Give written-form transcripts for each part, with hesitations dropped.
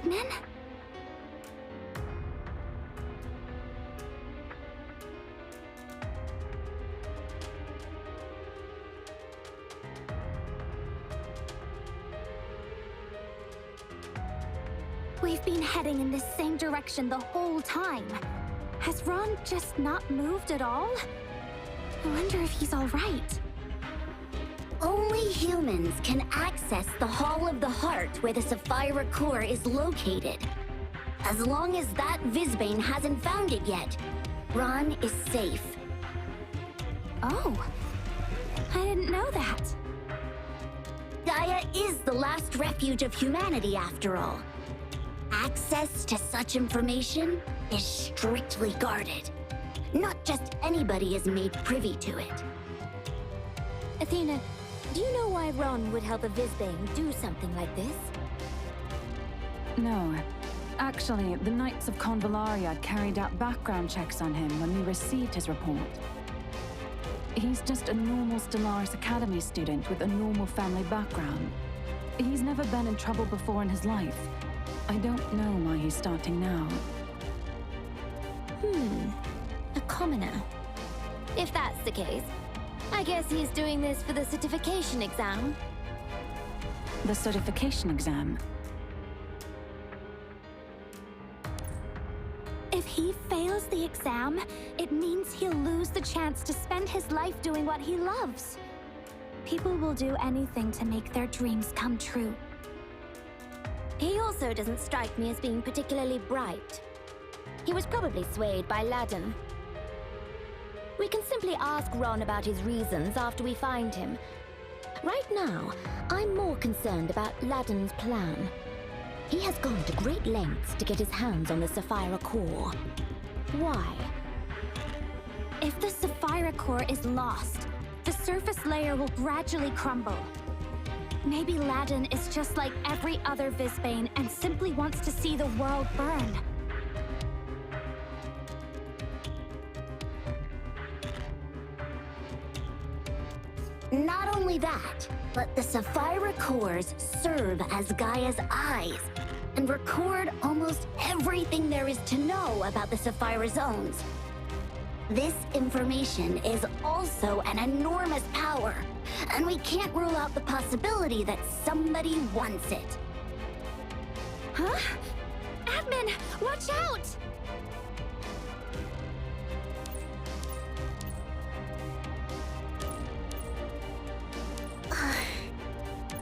Admin? We've been heading in this same direction the whole time. Has Ron just not moved at all? I wonder if he's all right. Only humans can access the Hall of the Heart where the sephirah core is located. As long as that Visbane hasn't found it yet, Ron is safe. Oh, I didn't know that. Gaea is the last refuge of humanity, after all. Access to such information is strictly guarded. Not just anybody is made privy to it. Athena, do you know why Ron would help a Visbane do something like this? No. Actually, the Knights of Convallaria carried out background checks on him when we received his report. He's just a normal Stellaris Academy student with a normal family background. He's never been in trouble before in his life. I don't know why he's starting now. A commoner. If that's the case, I guess he's doing this for the certification exam. The certification exam? If he fails the exam, it means he'll lose the chance to spend his life doing what he loves. People will do anything to make their dreams come true. He also doesn't strike me as being particularly bright. He was probably swayed by Ladin. We can simply ask Ron about his reasons after we find him. Right now, I'm more concerned about Ladin's plan. He has gone to great lengths to get his hands on the sephirah core. Why? If the sephirah core is lost, the surface layer will gradually crumble. Maybe Ladin is just like every other Visbane and simply wants to see the world burn. Not only that, but the sephirah cores serve as Gaia's eyes and record almost everything there is to know about the sephirah zones. This information is also an enormous power, and we can't rule out the possibility that somebody wants it. Huh? Admin, watch out!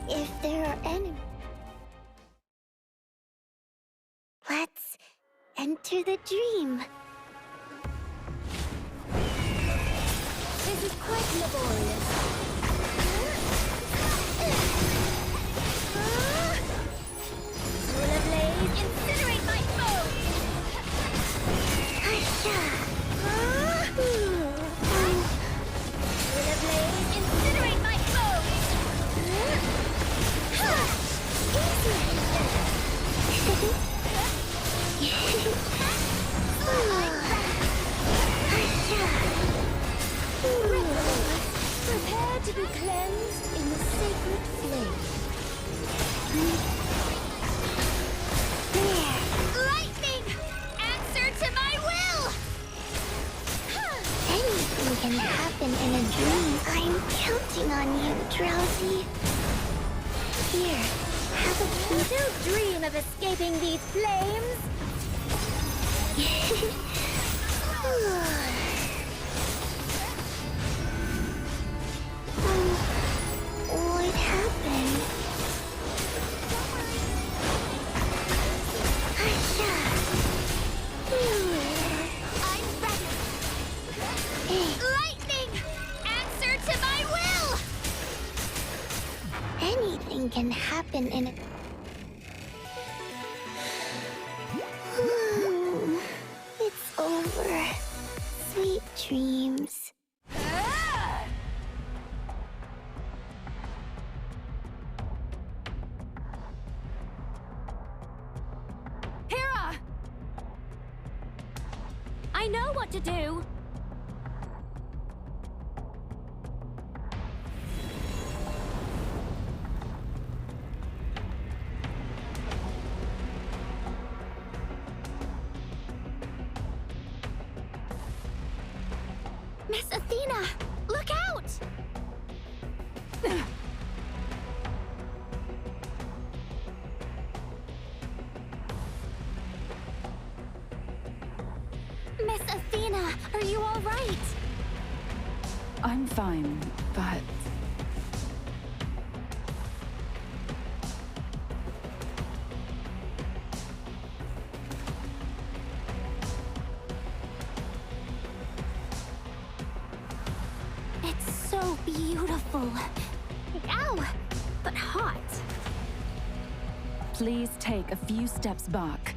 If there are enemies... Let's enter the dream. This is quite laborious. Will a blaze incinerate my bones! Will a blaze incinerate my bones! Prepare to be cleansed in the sacred flame. Lightning! Answer to my will! Anything can happen in a dream. I'm counting on you, Drowsy. Here, have a piece. Don't dream of escaping these flames! What happened? I'm ready! Lightning! Answer to my will! Anything can happen in a... It's over. Sweet dreams. Hera! I know what to do! Miss Athena! Look out! Miss Athena, are you all right? I'm fine, but... It's so beautiful. Ow! But hot. Please take a few steps back.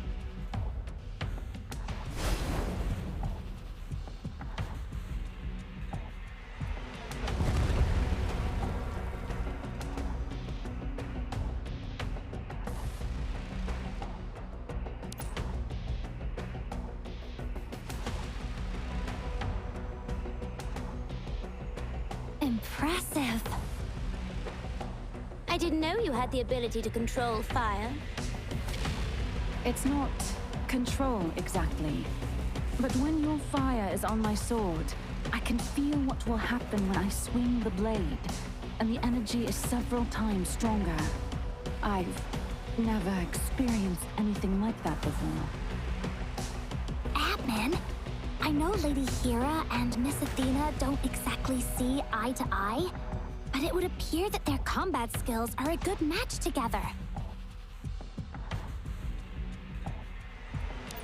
Impressive. I didn't know you had the ability to control fire. It's not control exactly. But when your fire is on my sword, I can feel what will happen when I swing the blade, and the energy is several times stronger. I've never experienced anything like that before. Admin, I know Lady Hera and Miss Athena don't exactly see eye to eye, but it would appear that their combat skills are a good match together.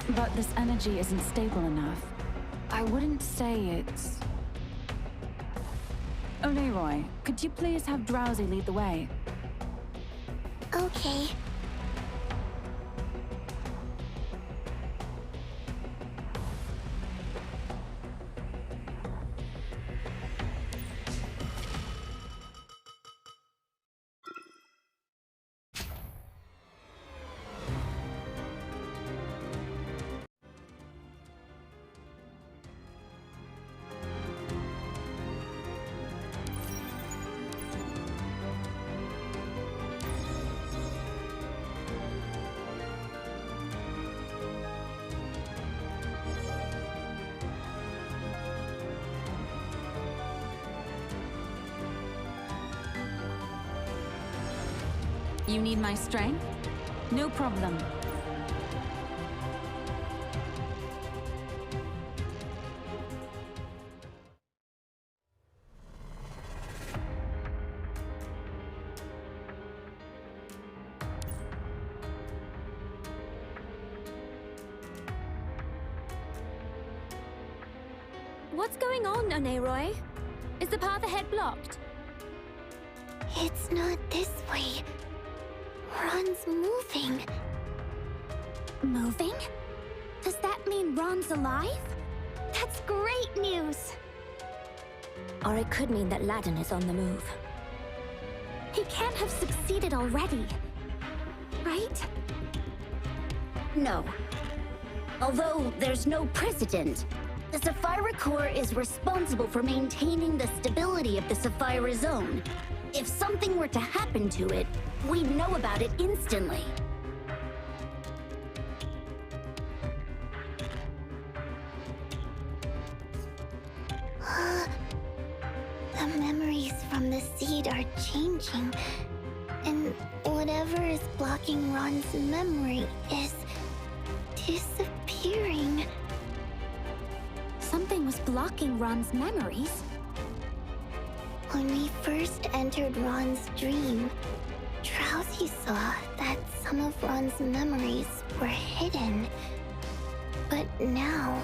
But this energy isn't stable enough. I wouldn't say it's... Oh, Leroy, could you please have Drowsy lead the way? Okay. You need my strength? No problem. What's going on, Oneroy? Is the path ahead blocked? It's not this way. Ron's moving. Moving? Does that mean Ron's alive? That's great news! Or it could mean that Ladin is on the move. He can't have succeeded already, right? No. Although there's no precedent, the Sephirah Core is responsible for maintaining the stability of the Sephirah Zone. If something were to happen to it, we'd know about it instantly. The memories from the seed are changing, and whatever is blocking Ron's memory is disappearing. Something was blocking Ron's memories. When we first entered Ron's dream, Drowsy saw that some of Ron's memories were hidden. But now,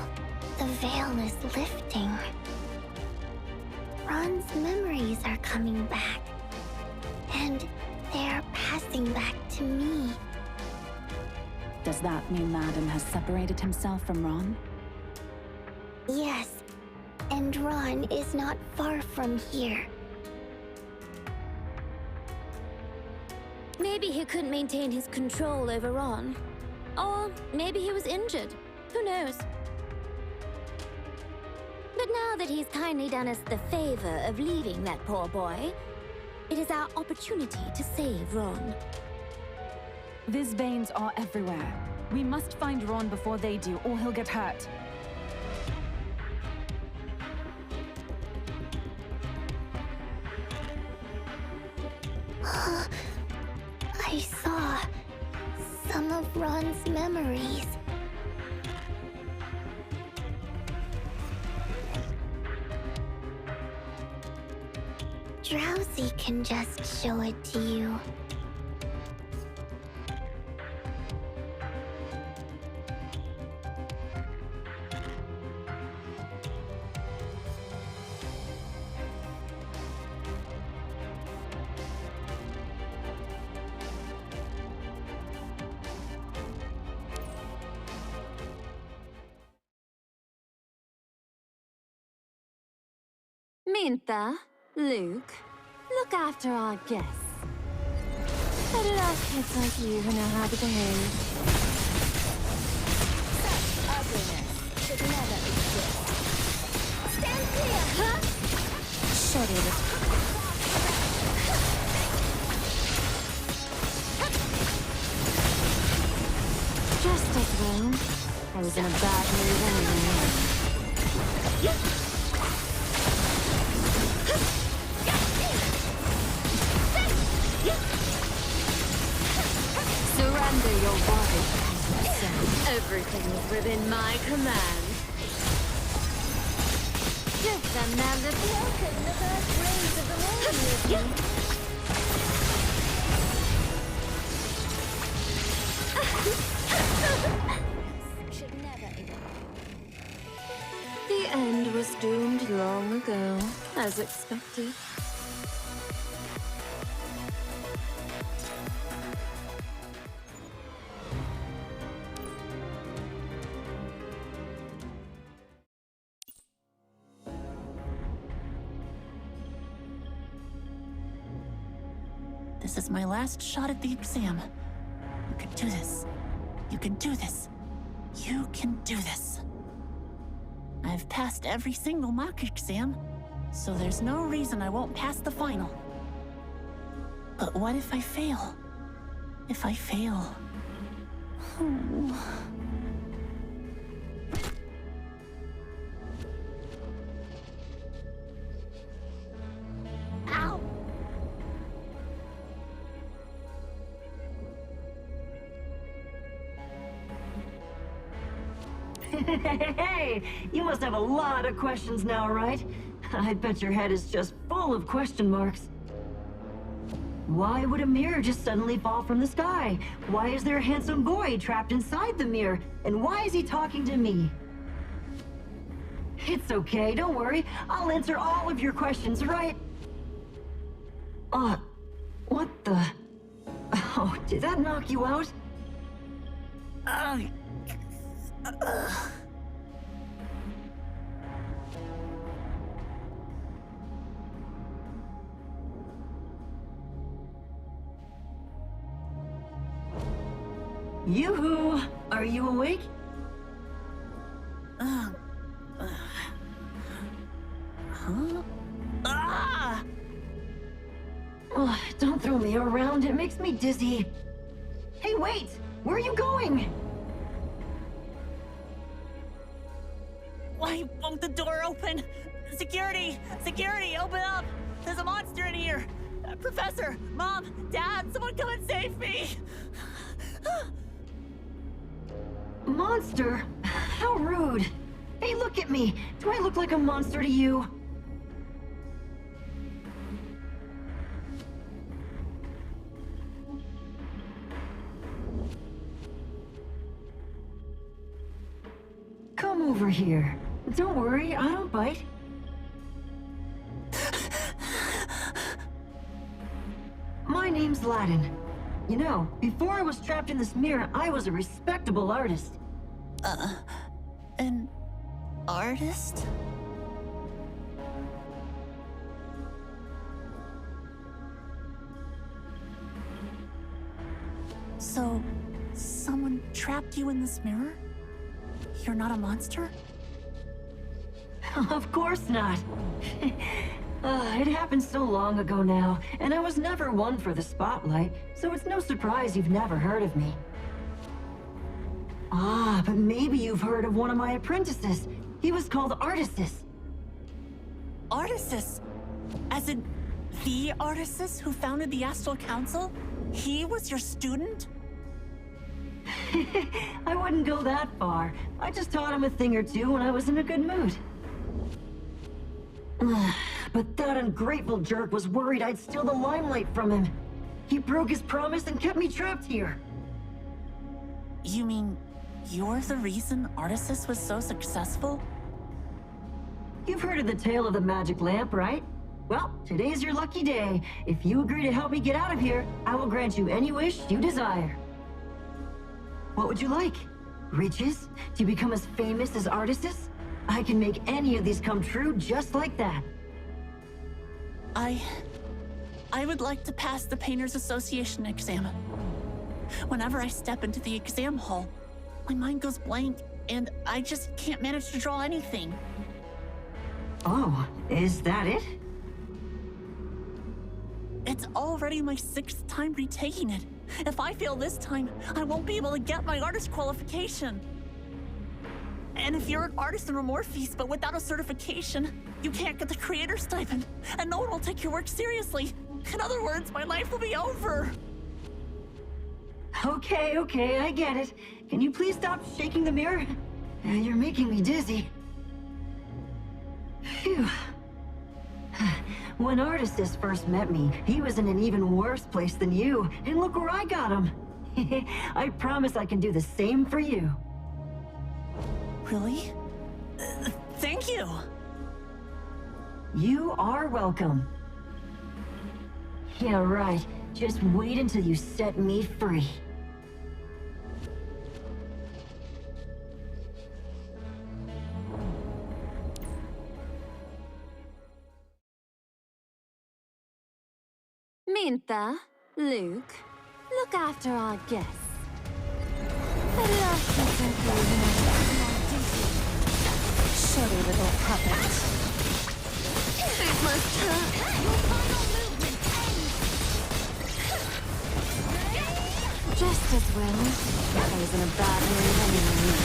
the veil is lifting. Ron's memories are coming back, and they are passing back to me. Does that mean Ladin has separated himself from Ron? Yes, and Ron is not far from here. Maybe he couldn't maintain his control over Ron. Or maybe he was injured. Who knows? But now that he's kindly done us the favor of leaving that poor boy, it is our opportunity to save Ron. Visbanes are everywhere. We must find Ron before they do, or he'll get hurt. those memories. Drowsy can just show it to you. Mintha, Luke, look after our guests. I love kids like you who know how to behave. Such ugliness should never exist. Stand clear, huh? Shut it. Just as well. I was in a bad mood anyway. Surrender your body. Everything is within my command. Give them now the welcome the first rays of the morning with me. Should never The end was doomed long ago, as expected. This is my last shot at the exam. You can do this. You can do this. You can do this. I've passed every single mock exam, so there's no reason I won't pass the final. But what if I fail? If I fail? Oh. Ow! Hey, you must have a lot of questions now, right? I bet your head is just full of question marks. Why would a mirror just suddenly fall from the sky? Why is there a handsome boy trapped inside the mirror? And why is he talking to me? It's okay, don't worry. I'll answer all of your questions, right? What the? Oh, did that knock you out? Yoo-hoo! Are you awake? Huh? Ah! Oh, don't throw me around, it makes me dizzy. Hey, wait! Where are you going? Why won't the door open? Security! Security, open up! There's a monster in here! Professor! Mom! Dad! Someone come and save me! Monster? How rude. Hey, look at me. Do I look like a monster to you? Come over here. Don't worry, I don't bite. My name's Ladin. You know, before I was trapped in this mirror, I was a respectable artist. An artist? So, someone trapped you in this mirror? You're not a monster? Of course not. It happened so long ago now, and I was never one for the spotlight, so it's no surprise you've never heard of me. Ah, but maybe you've heard of one of my apprentices. He was called Artisus. Artisus? As in, the Artisus who founded the Astral Council? He was your student? I wouldn't go that far. I just taught him a thing or two when I was in a good mood. But that ungrateful jerk was worried I'd steal the limelight from him. He broke his promise and kept me trapped here. You mean you're the reason Artisus was so successful? You've heard of the tale of the magic lamp, right? Well, today's your lucky day. If you agree to help me get out of here, I will grant you any wish you desire. What would you like? Riches? To become as famous as Artisus? I can make any of these come true just like that. I would like to pass the Painters Association exam. Whenever I step into the exam hall, my mind goes blank and I just can't manage to draw anything. Oh, is that it? It's already my 6th time retaking it. If I fail this time, I won't be able to get my artist qualification. And if you're an artist in Amorphis but without a certification, you can't get the creator stipend, and no one will take your work seriously. In other words, my life will be over. Okay, I get it. Can you please stop shaking the mirror? You're making me dizzy. Phew. When Artisus first met me, he was in an even worse place than you, and look where I got him. I promise I can do the same for you. Really? Thank you. You are welcome. Yeah, right. Just wait until you set me free. Mintha, Luke, look after our guests. The lurk Shoddy little puppet. It must hurt. Your final movement ends. Just as well. I was in a bad mood anyway.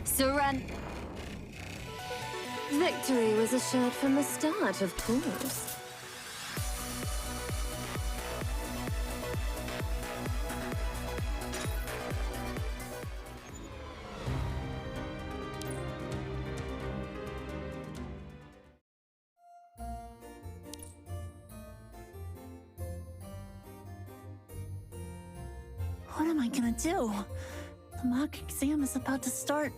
Surrender. Victory was assured from the start, of course. What am I gonna do? The mock exam is about to start,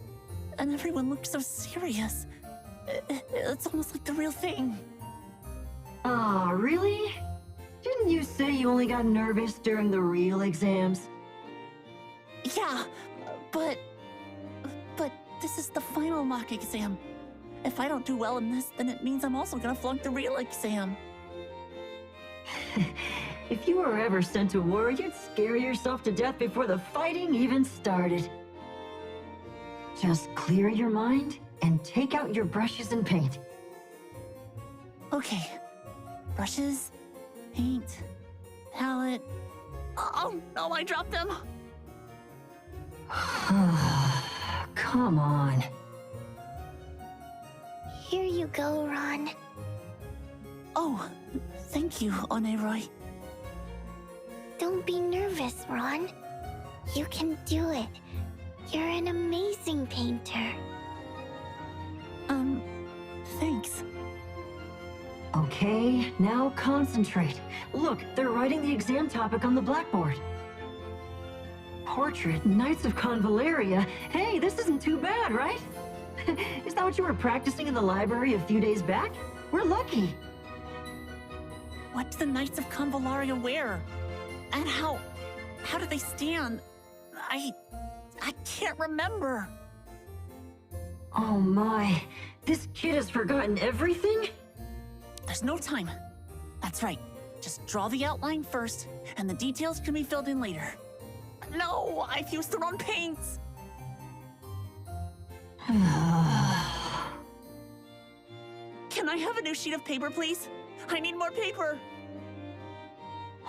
and everyone looks so serious. It's almost like the real thing. Aw, really? Didn't you say you only got nervous during the real exams? Yeah, but this is the final mock exam. If I don't do well in this, then it means I'm also gonna flunk the real exam. If you were ever sent to war, you'd scare yourself to death before the fighting even started. Just clear your mind and take out your brushes and paint. Okay. Brushes, paint, palette. Oh no, I dropped them! Come on. Here you go, Ron. Oh, thank you, Oneroy. Don't be nervous, Ron. You can do it. You're an amazing painter. Thanks. Okay, now concentrate. Look, they're writing the exam topic on the blackboard. Portrait, Knights of Convalaria. Hey, this isn't too bad, right? Is that what you were practicing in the library a few days back? We're lucky. What do the Knights of Convalaria wear? And how do they stand? I can't remember. Oh my, this kid has forgotten everything? There's no time. That's right. Just draw the outline first, and the details can be filled in later. No, I've used the wrong paints. Can I have a new sheet of paper, please? I need more paper.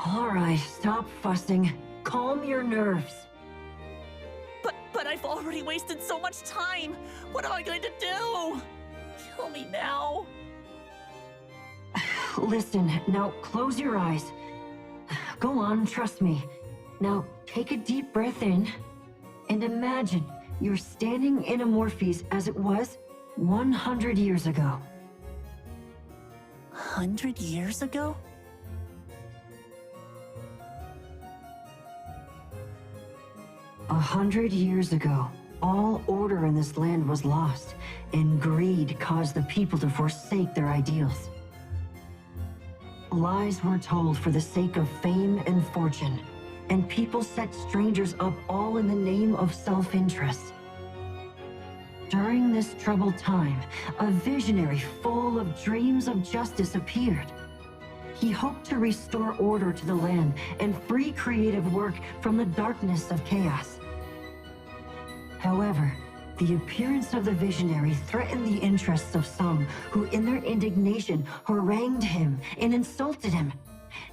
All right, stop fussing. Calm your nerves. But I've already wasted so much time. What am I going to do? Kill me now. Listen, now close your eyes. Go on, trust me. Now take a deep breath in and imagine you're standing in Amorphes as it was 100 years ago. 100 years ago? A 100 years ago, all order in this land was lost, and greed caused the people to forsake their ideals. Lies were told for the sake of fame and fortune, and people set strangers up all in the name of self-interest. During this troubled time, a visionary full of dreams of justice appeared. He hoped to restore order to the land and free creative work from the darkness of chaos. However, the appearance of the visionary threatened the interests of some who, in their indignation, harangued him and insulted him.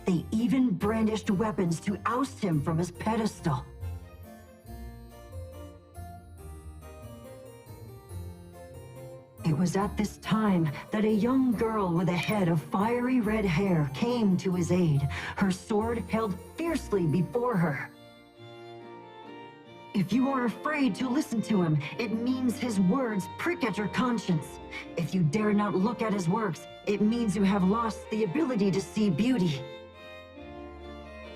They even brandished weapons to oust him from his pedestal. It was at this time that a young girl with a head of fiery red hair came to his aid, her sword held fiercely before her. If you are afraid to listen to him, it means his words prick at your conscience. If you dare not look at his works, it means you have lost the ability to see beauty.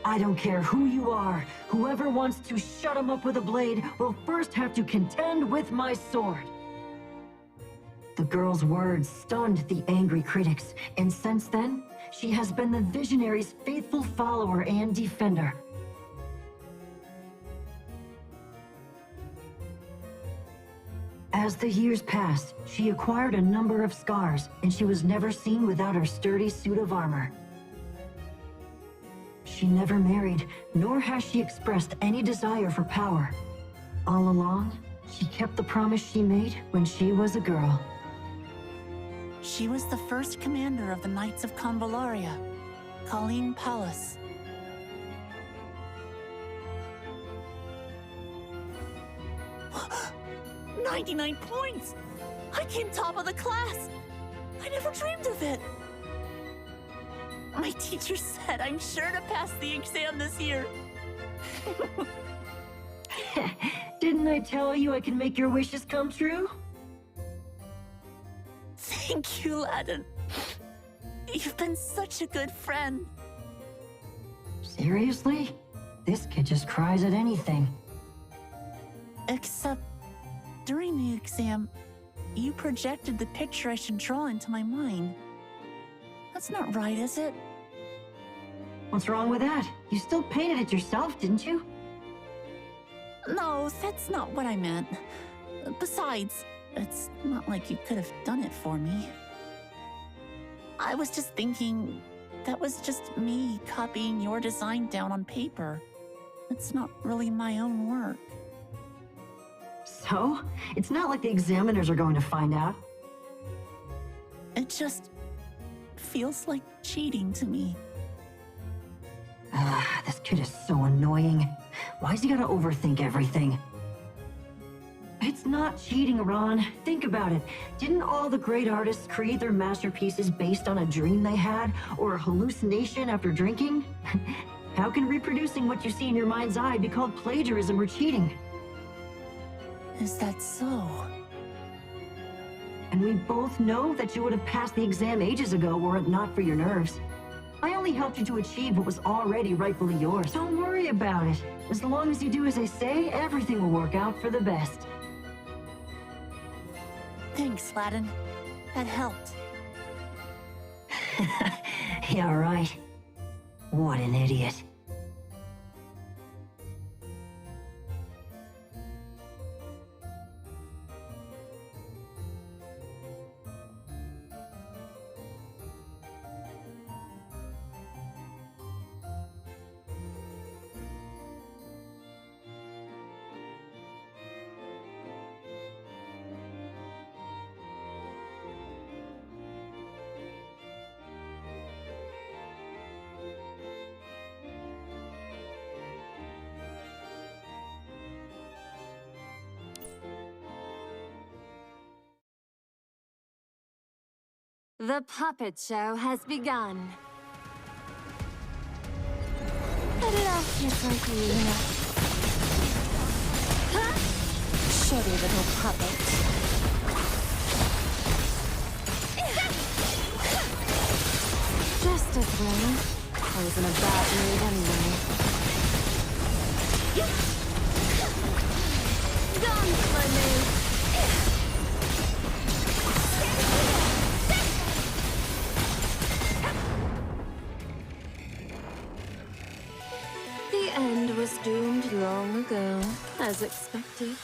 I don't care who you are, whoever wants to shut him up with a blade will first have to contend with my sword. The girl's words stunned the angry critics, and since then, she has been the visionary's faithful follower and defender. As the years passed, she acquired a number of scars, and she was never seen without her sturdy suit of armor. She never married, nor has she expressed any desire for power. All along, she kept the promise she made when she was a girl. She was the first commander of the Knights of Convallaria, Colleen Pallas. "99 points! I came top of the class! I never dreamed of it! My teacher said I'm sure to pass the exam this year." Didn't I tell you I can make your wishes come true? Thank you, Ladin. You've been such a good friend. Seriously? This kid just cries at anything. Except, during the exam, you projected the picture I should draw into my mind. That's not right, is it? What's wrong with that? You still painted it yourself, didn't you? No, that's not what I meant. Besides, it's not like you could have done it for me. I was just thinking, that was just me copying your design down on paper. It's not really my own work. So? It's not like the examiners are going to find out. It just feels like cheating to me. This kid is so annoying. Why's he gotta overthink everything? It's not cheating, Ron. Think about it. Didn't all the great artists create their masterpieces based on a dream they had, or a hallucination after drinking? How can reproducing what you see in your mind's eye be called plagiarism or cheating? Is that so? And we both know that you would have passed the exam ages ago were it not for your nerves. I only helped you to achieve what was already rightfully yours. Don't worry about it. As long as you do as I say, everything will work out for the best. Thanks, Ladin. That helped. Yeah, right. What an idiot. The puppet show has begun. Cut it off just like you. Huh? Shitty little puppet. Just as well. I was in a bad mood anyway. Done for me. The end was doomed long ago, as expected.